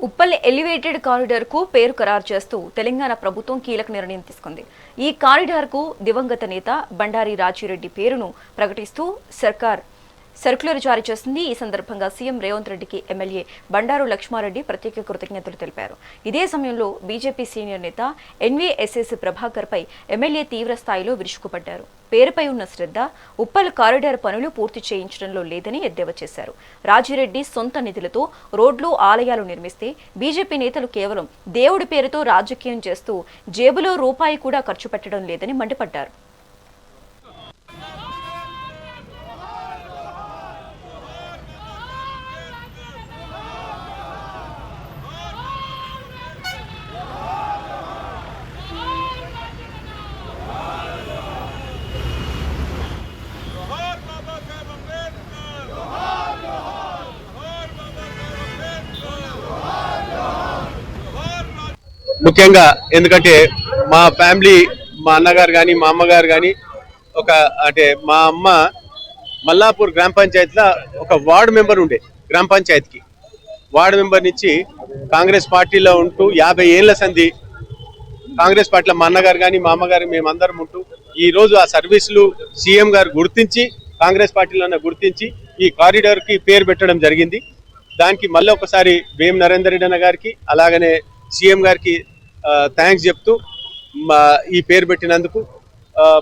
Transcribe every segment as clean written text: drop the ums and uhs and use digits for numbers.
Uppal elevated corridor కు పేరు ఖరారు చేస్తూ తెలంగాణ ప్రభుత్వం కీలక నిర్ణయం తీసుకుంది. ఈ కారిడార్ కు దివంగత నేత బండారి రాజిరెడ్డి పేరును ప్రకటిస్తూ సర్క్యులర్ జారీ చేసింది. ఈ సందర్భంగా సీఎం రేవంత్ రెడ్డికి ఎమ్మెల్యే బండారు లక్ష్మారెడ్డి ప్రత్యేక కృతజ్ఞతలు తెలిపారు. ఇదే సమయంలో బీజేపీ సీనియర్ నేత ఎన్వీఎస్ఎస్ ప్రభాకర్ పై ఎమ్మెల్యే తీవ్ర స్థాయిలో విరుచుకుపడ్డారు. పేరుపై ఉన్న శ్రద్ధ ఉప్పల్ కారిడార్ పనులు పూర్తి చేయించడంలో లేదని ఎద్దేవా చేశారు. రాజిరెడ్డి సొంత నిధులతో రోడ్లు, ఆలయాలు నిర్మిస్తే బీజేపీ నేతలు కేవలం దేవుడి పేరుతో రాజకీయం చేస్తూ జేబులో రూపాయి కూడా ఖర్చు పెట్టడం లేదని మండిపడ్డారు. ముఖ్యంగా ఎందుకంటే మా ఫ్యామిలీ, మా అన్నగారు కానీ మా అమ్మగారు కానీ అంటే మా అమ్మ మల్లాపూర్ గ్రామ పంచాయతీలో ఒక వార్డు మెంబర్ ఉండే. గ్రామ పంచాయతీకి వార్డు మెంబర్ నుంచి కాంగ్రెస్ పార్టీలో ఉంటూ 50 ఏళ్ల సంధి కాంగ్రెస్ పార్టీలో మా అన్నగారు కానీ మా అమ్మగారు మేమందరం ఉంటూ ఈరోజు ఆ సర్వీసులు సీఎం గారు గుర్తించి, కాంగ్రెస్ పార్టీలో గుర్తించి ఈ కారిడార్కి పేరు పెట్టడం జరిగింది. దానికి మళ్ళీ ఒకసారి వేం నరేందర్ రెడ్డి అన్న గారికి అలాగనే సీఎం గారికి థ్యాంక్స్ చెప్తూ ఈ పేరు పెట్టినందుకు.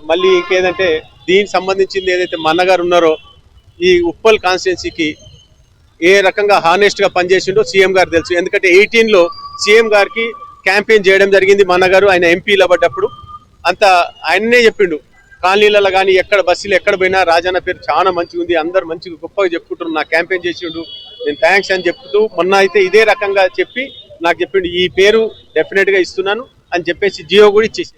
మళ్ళీ ఇంకేదంటే దీనికి సంబంధించింది ఏదైతే మా అన్నగారు ఉన్నారో ఈ ఉప్పల్ కాన్స్టిట్యున్సీకి ఏ రకంగా హానెస్ట్గా పనిచేసిండో సీఎం గారు తెలుసు. ఎందుకంటే 18లో సీఎం గారికి క్యాంపెయిన్ చేయడం జరిగింది. మా అన్నగారు ఆయన ఎంపీలు అవ్వటప్పుడు అంతా ఆయన్నే చెప్పిండు. కాలనీలలో కానీ ఎక్కడ బస్సులు ఎక్కడ పోయినా రాజన్న పేరు చాలా మంచిగా ఉంది, అందరు మంచిగా గొప్పగా చెప్పుకుంటారు, నా క్యాంపెయిన్ చేసిండు, నేను థ్యాంక్స్ అని చెప్తూ మొన్న అయితే ఇదే రకంగా చెప్పి నాకు చెప్పిండు ఈ పేరు డెఫినెట్గా ఇస్తున్నాను అని చెప్పేసి జియో కూడా ఇచ్చేసి